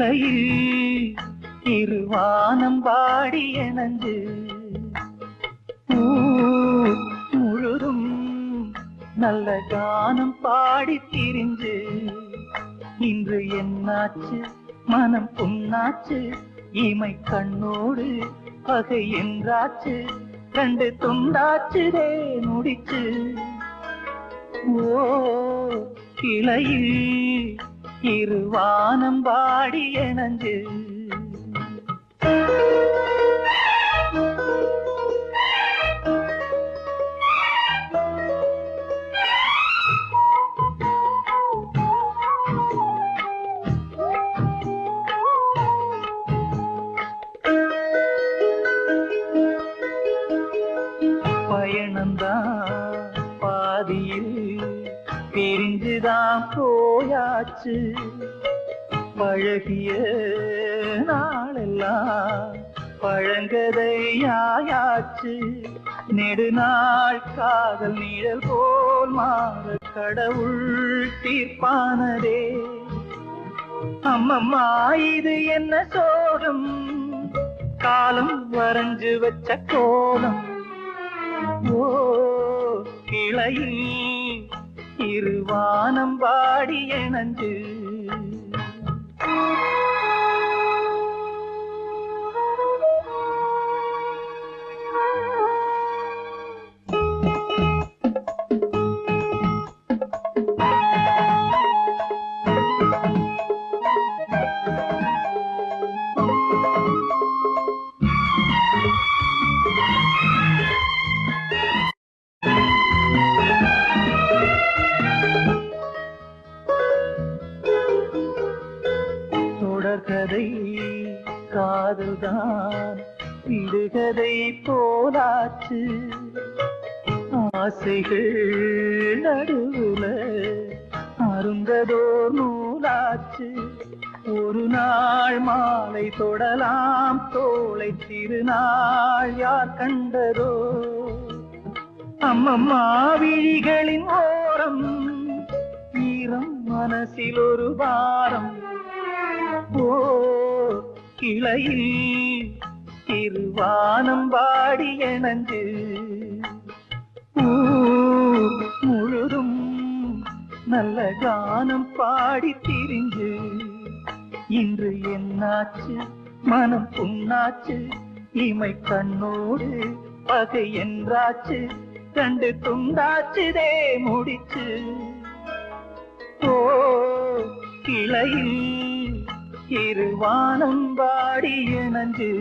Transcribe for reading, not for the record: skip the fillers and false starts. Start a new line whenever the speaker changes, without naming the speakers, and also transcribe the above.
கிளையில் இருவானம் பாடி எனஞ்சு ஊர் முழுதும் நல்ல கானம் பாடி திரிஞ்சு இன்று என்னாச்சு மனம் புண்ணாச்சு இமை கண்ணோடு பகை என்றாச்சு ரெண்டு துண்டாச்சுதே முடிச்சு ஓ கிளையில் இருவானம் பாடி எனஞ்சு பயணந்தான் பாதியில் பிரிஞ்சுதான் போயாச்சு பழகிய நாளெல்லாம் பழங்கதையாயாச்சு நெடுநாள் காதல் நிழல் போல் மாற கடவுள் தீர்ப்பானதே அம்மம்மா இது என்ன சோகம் காலம் வரைஞ்சு வச்ச கோலம் ஓ கிளையில் இருவானம் பாடி எனஞ்சு தொடர்கதை காதல்தான் விடுகதை போலாச்சு ஆசைகள் நடுவுல அருந்ததோர் நூலாச்சு ஒரு நாள் மாலை தொடலாம் தோளை திருநாள் யார் கண்டதோ அம்மம்மா விழிகளின் ஓரம் ஈரம் மனசில் ஒரு வாரம் ஓ கிளையில் இருவானம் பாடி எனஞ்சு ஊர் முழுதும் நல்ல கானம் பாடி திரிஞ்சு இன்று என்னாச்சு மனம் புண்ணாச்சு இமை கண்ணோடு பகை என்றாச்சு கண்டு துண்டாச்சுதே முடிச்சு ஓ கிளையில் இருவானம் பாடி எனஞ்சு